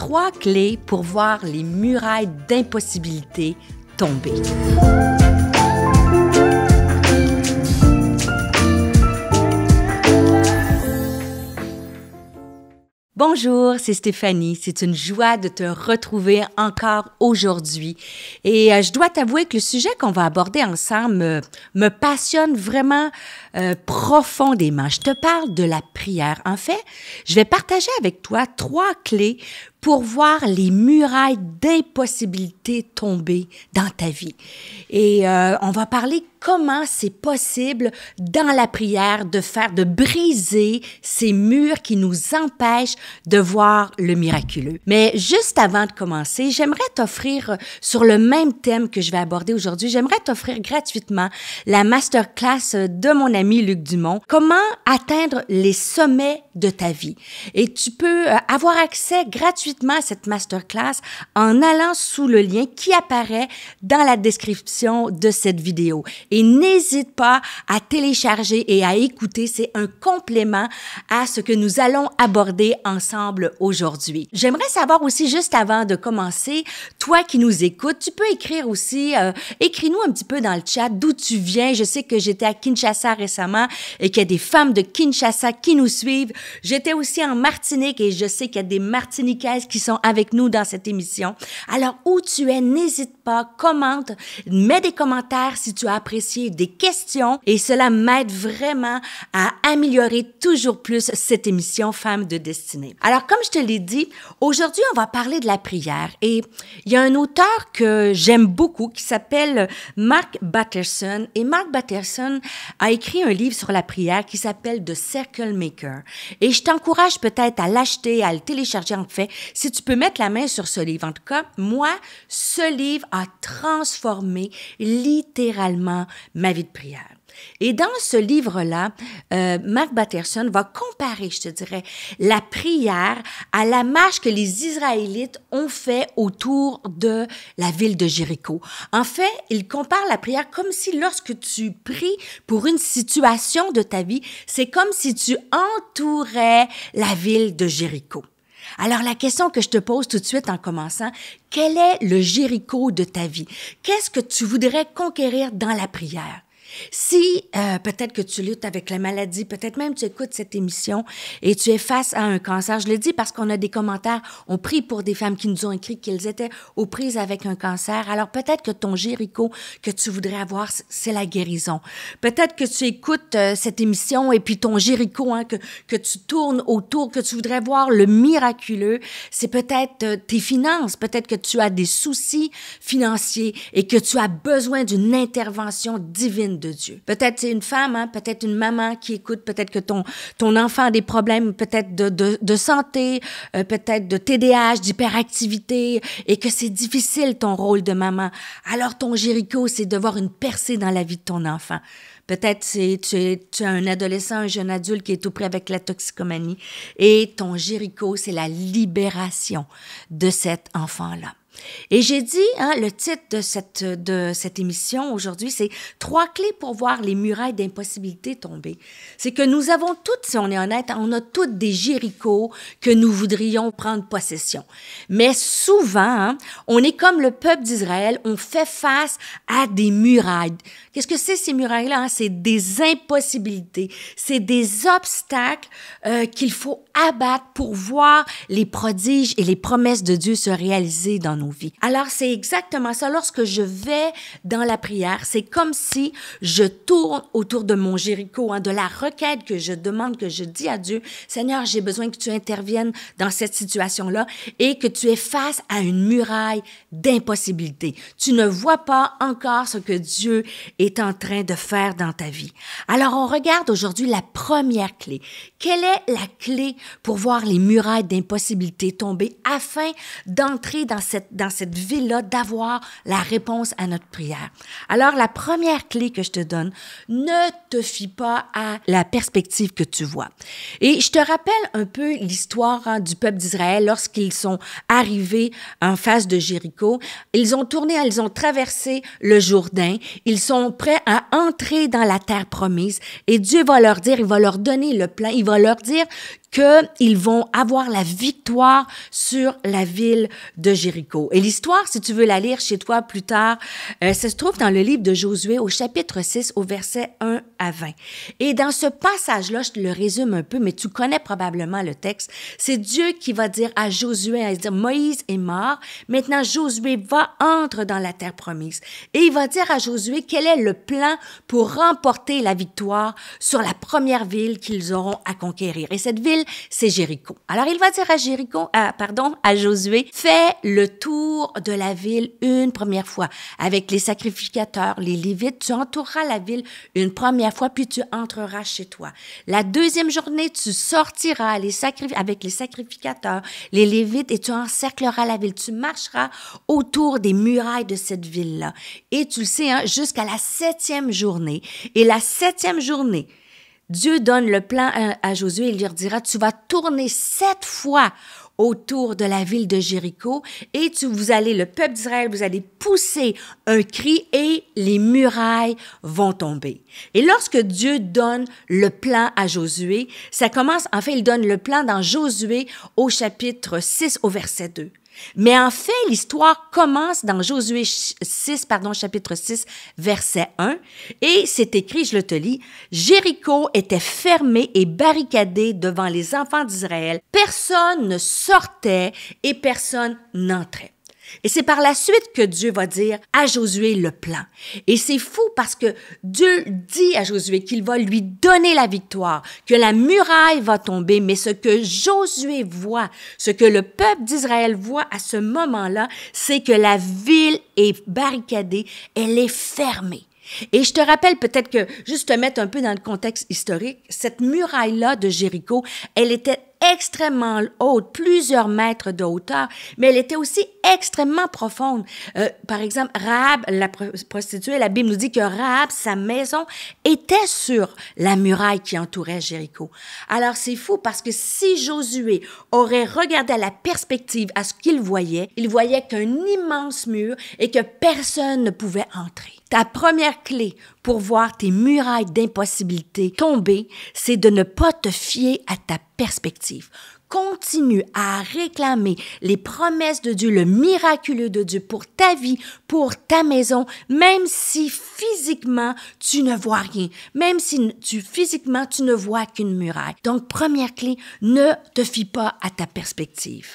3 clés pour voir les murailles d'impossibilité tomber. Bonjour, c'est Stéphanie. C'est une joie de te retrouver encore aujourd'hui. Et je dois t'avouer que le sujet qu'on va aborder ensemble me passionne vraiment profondément. Je te parle de la prière. En fait, je vais partager avec toi 3 clés pour voir les murailles d'impossibilité tomber dans ta vie. Et on va parler comment c'est possible dans la prière de briser ces murs qui nous empêchent de voir le miraculeux. Mais juste avant de commencer, j'aimerais t'offrir, sur le même thème que je vais aborder aujourd'hui, j'aimerais t'offrir gratuitement la masterclass de mon ami Luc Dumont, comment atteindre les sommets de ta vie. Et tu peux avoir accès gratuitement à cette masterclass en allant sous le lien qui apparaît dans la description de cette vidéo. Et n'hésite pas à télécharger et à écouter, c'est un complément à ce que nous allons aborder ensemble aujourd'hui. J'aimerais savoir aussi, juste avant de commencer, toi qui nous écoutes, tu peux écrire aussi, écris-nous un petit peu dans le chat d'où tu viens. Je sais que j'étais à Kinshasa récemment et qu'il y a des femmes de Kinshasa qui nous suivent. J'étais aussi en Martinique et je sais qu'il y a des Martiniquaises qui sont avec nous dans cette émission. Alors, où tu es, n'hésite pas, commente, mets des commentaires si tu as apprécié, des questions, et cela m'aide vraiment à améliorer toujours plus cette émission Femmes de Destinée. Alors, comme je te l'ai dit, aujourd'hui, on va parler de la prière, et il y a un auteur que j'aime beaucoup qui s'appelle Mark Batterson, et Mark Batterson a écrit un livre sur la prière qui s'appelle The Circle Maker, et je t'encourage peut-être à l'acheter, à le télécharger en fait, si tu peux mettre la main sur ce livre. En tout cas, moi, ce livre a transformé littéralement ma vie de prière. Et dans ce livre-là, Mark Batterson va comparer, je te dirais, la prière à la marche que les Israélites ont fait autour de la ville de Jéricho. En fait, il compare la prière comme si lorsque tu pries pour une situation de ta vie, c'est comme si tu entourais la ville de Jéricho. Alors, la question que je te pose tout de suite en commençant, quel est le Jéricho de ta vie? Qu'est-ce que tu voudrais conquérir dans la prière? Si peut-être que tu luttes avec la maladie, peut-être même tu écoutes cette émission et tu es face à un cancer, je le dis parce qu'on a des commentaires, on prie pour des femmes qui nous ont écrit qu'elles étaient aux prises avec un cancer, alors peut-être que ton Jéricho que tu voudrais avoir, c'est la guérison. Peut-être que tu écoutes cette émission et puis ton Jéricho, que tu tournes autour, que tu voudrais voir le miraculeux, c'est peut-être tes finances, peut-être que tu as des soucis financiers et que tu as besoin d'une intervention divine de Dieu. Peut-être c'est une femme, peut-être une maman qui écoute, peut-être que ton enfant a des problèmes, peut-être de santé, peut-être de TDAH, d'hyperactivité, et que c'est difficile ton rôle de maman. Alors ton Jéricho, c'est de voir une percée dans la vie de ton enfant. Peut-être tu as un adolescent, un jeune adulte qui est tout près avec la toxicomanie, et ton Jéricho, c'est la libération de cet enfant-là. Et j'ai dit, le titre de cette émission aujourd'hui, c'est 3 clés pour voir les murailles d'impossibilité tomber. C'est que nous avons toutes, si on est honnête, on a toutes des Jérichos que nous voudrions prendre possession. Mais souvent, on est comme le peuple d'Israël, on fait face à des murailles. Qu'est-ce que c'est ces murailles-là? C'est des impossibilités, c'est des obstacles qu'il faut abattre pour voir les prodiges et les promesses de Dieu se réaliser dans nos vies. Alors, c'est exactement ça. Lorsque je vais dans la prière, c'est comme si je tourne autour de mon Jéricho, de la requête que je demande, que je dis à Dieu, Seigneur, j'ai besoin que tu interviennes dans cette situation-là et que tu es face à une muraille d'impossibilité. Tu ne vois pas encore ce que Dieu est en train de faire dans ta vie. Alors, on regarde aujourd'hui la première clé. Quelle est la clé pour voir les murailles d'impossibilité tomber afin d'entrer dans cette dans cette ville-là d'avoir la réponse à notre prière. Alors, la première clé que je te donne, ne te fie pas à la perspective que tu vois. Et je te rappelle un peu l'histoire du peuple d'Israël lorsqu'ils sont arrivés en face de Jéricho. Ils ont traversé le Jourdain. Ils sont prêts à entrer dans la terre promise. Et Dieu va leur dire, il va leur donner le plan, il va leur dire qu'ils vont avoir la victoire sur la ville de Jéricho. Et l'histoire, si tu veux la lire chez toi plus tard, ça se trouve dans le livre de Josué au chapitre 6, au verset 1 à 20. Et dans ce passage-là, je te le résume un peu, mais tu connais probablement le texte. C'est Dieu qui va dire à Josué, il va dire, Moïse est mort, maintenant Josué entre dans la terre promise. Et il va dire à Josué quel est le plan pour remporter la victoire sur la première ville qu'ils auront à conquérir. Et cette ville, c'est Jéricho. Alors, il va dire à Josué, fais le tour de la ville une première fois. Avec les sacrificateurs, les Lévites, tu entoureras la ville une première fois, puis tu entreras chez toi. La deuxième journée, tu sortiras avec les sacrificateurs, les Lévites, et tu encercleras la ville. Tu marcheras autour des murailles de cette ville-là. Et tu le sais, jusqu'à la 7e journée. Et la 7e journée, Dieu donne le plan à Josué, il lui dira, tu vas tourner 7 fois autour de la ville de Jéricho et le peuple d'Israël, vous allez pousser un cri et les murailles vont tomber. Et lorsque Dieu donne le plan à Josué, il donne le plan dans Josué au chapitre 6 au verset 2. Mais en fait, l'histoire commence dans Josué chapitre 6, verset 1, et c'est écrit, je le te lis, « Jéricho était fermé et barricadé devant les enfants d'Israël. Personne ne sortait et personne n'entrait. » Et c'est par la suite que Dieu va dire à Josué le plan. Et c'est fou parce que Dieu dit à Josué qu'il va lui donner la victoire, que la muraille va tomber, mais ce que Josué voit, ce que le peuple d'Israël voit à ce moment-là, c'est que la ville est barricadée, elle est fermée. Et je te rappelle peut-être que, juste te mettre un peu dans le contexte historique, cette muraille-là de Jéricho, elle était extrêmement haute, plusieurs mètres de hauteur, mais elle était aussi extrêmement profonde. Par exemple, Rahab, la prostituée, la Bible nous dit que Rahab, sa maison, était sur la muraille qui entourait Jéricho. Alors, c'est fou parce que si Josué aurait regardé à la perspective, à ce qu'il voyait, il voyait qu'un immense mur et que personne ne pouvait entrer. Ta première clé pour voir tes murailles d'impossibilité tomber, c'est de ne pas te fier à ta perspective. Continue à réclamer les promesses de Dieu, le miraculeux de Dieu pour ta vie, pour ta maison, même si physiquement tu ne vois rien, même si physiquement tu ne vois qu'une muraille. Donc, première clé, ne te fie pas à ta perspective.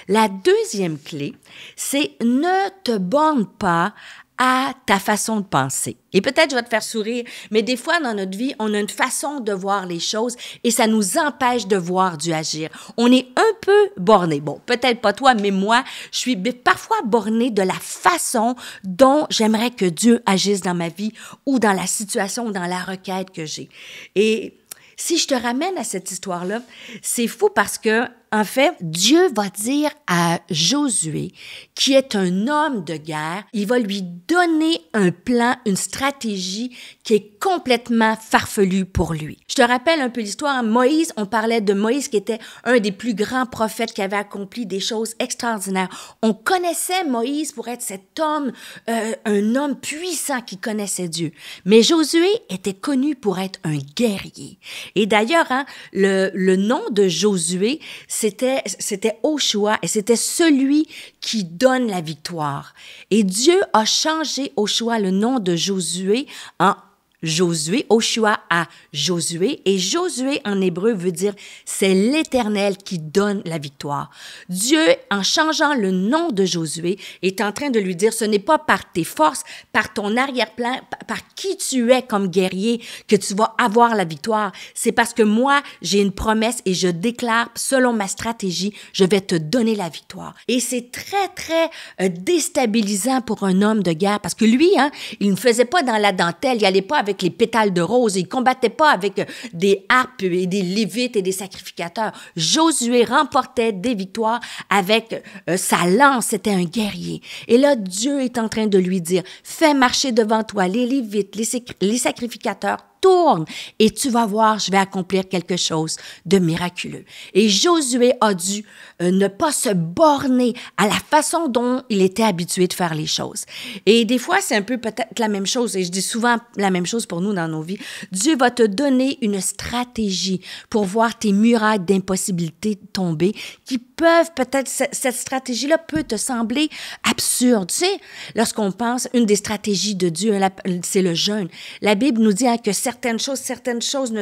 La deuxième clé, c'est ne te borne pas à ta façon de penser. Et peut-être je vais te faire sourire, mais des fois dans notre vie, on a une façon de voir les choses et ça nous empêche de voir Dieu agir. On est un peu borné. Bon, peut-être pas toi, mais moi, je suis parfois bornée de la façon dont j'aimerais que Dieu agisse dans ma vie ou dans la situation ou dans la requête que j'ai. Et si je te ramène à cette histoire-là, c'est fou parce que en fait, Dieu va dire à Josué, qui est un homme de guerre, il va lui donner un plan, une stratégie qui est complètement farfelue pour lui. Je te rappelle un peu l'histoire. Moïse, on parlait de Moïse qui était un des plus grands prophètes qui avait accompli des choses extraordinaires. On connaissait Moïse pour être cet homme, un homme puissant qui connaissait Dieu. Mais Josué était connu pour être un guerrier. Et d'ailleurs, le nom de Josué, c'était Oshua et c'était celui qui donne la victoire. Et Dieu a changé Oshua, le nom de Josué, en Josué, Oshua à Josué, et Josué en hébreu veut dire c'est l'Éternel qui donne la victoire. Dieu, en changeant le nom de Josué, est en train de lui dire ce n'est pas par tes forces, par ton arrière-plan, par qui tu es comme guerrier que tu vas avoir la victoire. C'est parce que moi, j'ai une promesse et je déclare, selon ma stratégie, je vais te donner la victoire. Et c'est très, très déstabilisant pour un homme de guerre parce que lui, il ne faisait pas dans la dentelle, il n'allait pas avec avec les pétales de rose, il combattait pas avec des harpes et des lévites et des sacrificateurs. Josué remportait des victoires avec sa lance, c'était un guerrier. Et là, Dieu est en train de lui dire, fais marcher devant toi les lévites, les sacrificateurs, tourne et tu vas voir, je vais accomplir quelque chose de miraculeux. Et Josué a dû ne pas se borner à la façon dont il était habitué de faire les choses. Et des fois, c'est un peu peut-être la même chose, et je dis souvent la même chose pour nous dans nos vies. Dieu va te donner une stratégie pour voir tes murailles d'impossibilité tomber, qui peuvent peut-être, cette stratégie-là peut te sembler absurde. Tu sais, lorsqu'on pense, une des stratégies de Dieu, c'est le jeûne. La Bible nous dit que certaines choses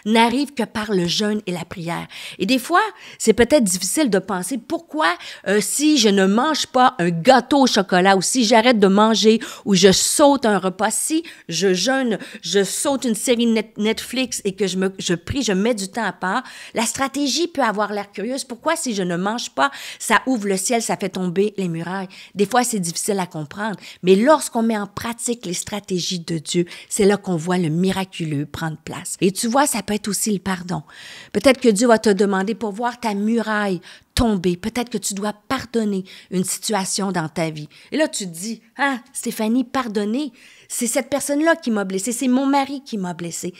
n'arrivent que par le jeûne et la prière. Et des fois, c'est peut-être difficile de penser pourquoi si je ne mange pas un gâteau au chocolat ou si j'arrête de manger ou je saute un repas, si je jeûne, je saute une série Netflix et que je prie, je mets du temps à part, la stratégie peut avoir l'air curieuse. Pourquoi si je ne mange pas, ça ouvre le ciel, ça fait tomber les murailles? Des fois, c'est difficile à comprendre, mais lorsqu'on met en pratique les stratégies de Dieu, c'est là qu'on voit le miraculeux prendre place. Et tu vois, ça peut être aussi le pardon. Peut-être que Dieu va te demander pour voir ta muraille tomber. Peut-être que tu dois pardonner une situation dans ta vie. Et là, tu te dis, « Ah, Stéphanie, pardonner, c'est cette personne-là qui m'a blessée, c'est mon mari qui m'a blessée. »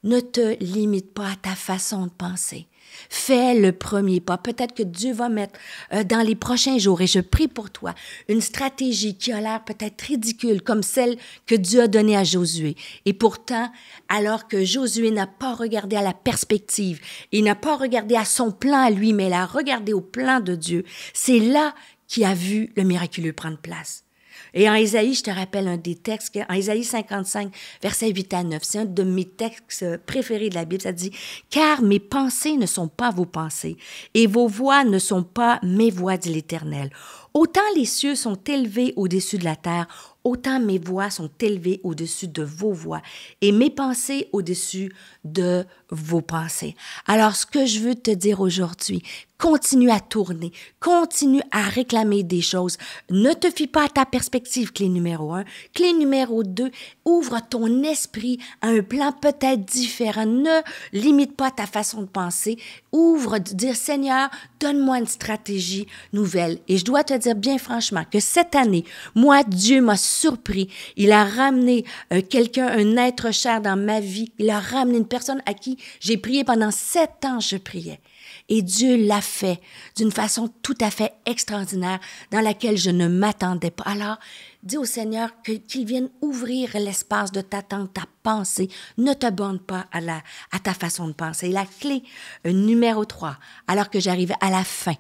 Ne te limite pas à ta façon de penser. Fais le premier pas. Peut-être que Dieu va mettre dans les prochains jours, et je prie pour toi, une stratégie qui a l'air peut-être ridicule, comme celle que Dieu a donnée à Josué. Et pourtant, alors que Josué n'a pas regardé à la perspective, il n'a pas regardé à son plan à lui, mais il a regardé au plan de Dieu, c'est là qu'il a vu le miraculeux prendre place. Et en Ésaïe, je te rappelle un des textes, en Ésaïe 55, versets 8 à 9, c'est un de mes textes préférés de la Bible, ça dit « Car mes pensées ne sont pas vos pensées, et vos voix ne sont pas mes voix, dit l'Éternel. Autant les cieux sont élevés au-dessus de la terre, autant mes voix sont élevées au-dessus de vos voix, et mes pensées au-dessus de vos pensées. » Alors, ce que je veux te dire aujourd'hui, continue à tourner, continue à réclamer des choses. Ne te fie pas à ta perspective, clé numéro 1. Clé numéro 2, ouvre ton esprit à un plan peut-être différent. Ne limite pas ta façon de penser. Ouvre, dire, Seigneur, donne-moi une stratégie nouvelle. Et je dois te dire bien franchement que cette année, moi, Dieu m'a surpris. Il a ramené quelqu'un, un être cher dans ma vie. Il a ramené une personne à qui j'ai prié pendant 7 ans, je priais. Et Dieu l'a fait d'une façon tout à fait extraordinaire dans laquelle je ne m'attendais pas. Alors, dis au Seigneur qu'il vienne ouvrir l'espace de t'attendre, ta pensée. Ne te borne pas à ta façon de penser. Et la clé numéro 3, alors que j'arrive à la fin,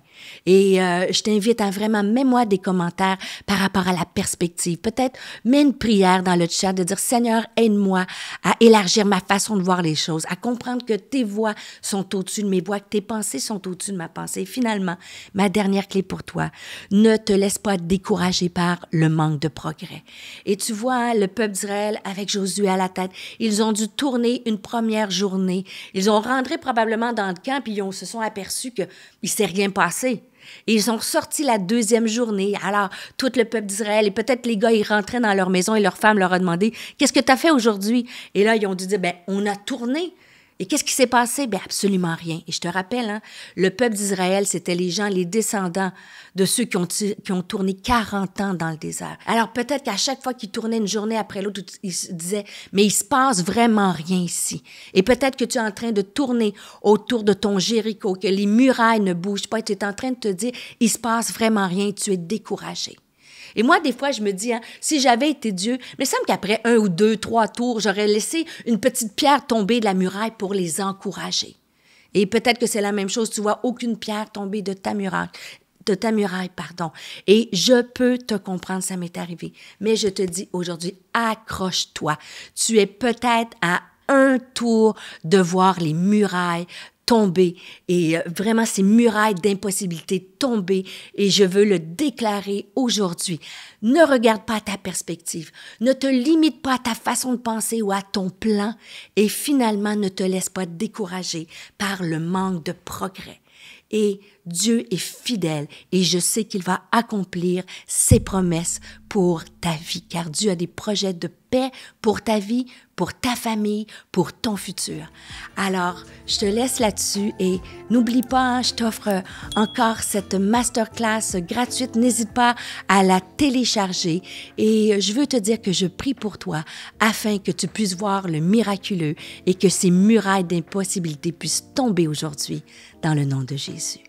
et je t'invite à vraiment, mets-moi des commentaires par rapport à la perspective. Peut-être mets une prière dans le chat de dire, Seigneur, aide-moi à élargir ma façon de voir les choses, à comprendre que tes voix sont au-dessus de mes voix, que tes pensées sont au-dessus de ma pensée. Et finalement, ma dernière clé pour toi, ne te laisse pas décourager par le manque de progrès. Et tu vois, hein, le peuple d'Israël, avec Josué à la tête, ils ont dû tourner une première journée. Ils ont rentré probablement dans le camp, puis se sont aperçus qu'il ne s'est rien passé. Et ils ont sorti la deuxième journée. Alors, tout le peuple d'Israël, et peut-être les gars, ils rentraient dans leur maison et leur femme leur a demandé, « Qu'est-ce que tu as fait aujourd'hui? » Et là, ils ont dû dire, « On a tourné. » Et qu'est-ce qui s'est passé? Absolument rien. Et je te rappelle, hein, le peuple d'Israël, c'était les gens, les descendants de ceux qui ont tourné 40 ans dans le désert. Alors peut-être qu'à chaque fois qu'ils tournaient une journée après l'autre, ils se disaient, mais il se passe vraiment rien ici. Et peut-être que tu es en train de tourner autour de ton Jéricho, que les murailles ne bougent pas, et tu es en train de te dire, il se passe vraiment rien, et tu es découragé. Et moi, des fois, je me dis, hein, si j'avais été Dieu, mais il semble qu'après 1 ou 2, 3 tours, j'aurais laissé une petite pierre tomber de la muraille pour les encourager. Et peut-être que c'est la même chose, tu vois, aucune pierre tomber de ta muraille. Et je peux te comprendre, ça m'est arrivé. Mais je te dis aujourd'hui, accroche-toi. Tu es peut-être à un tour de voir les murailles tomber et vraiment ces murailles d'impossibilité tomber et je veux le déclarer aujourd'hui. Ne regarde pas ta perspective, ne te limite pas à ta façon de penser ou à ton plan et finalement ne te laisse pas décourager par le manque de progrès. Et Dieu est fidèle et je sais qu'il va accomplir ses promesses pour ta vie, car Dieu a des projets de paix pour ta vie, pour ta famille, pour ton futur. Alors, je te laisse là-dessus et n'oublie pas, hein, je t'offre encore cette masterclass gratuite. N'hésite pas à la télécharger et je veux te dire que je prie pour toi afin que tu puisses voir le miraculeux et que ces murailles d'impossibilité puissent tomber aujourd'hui dans le nom de Jésus.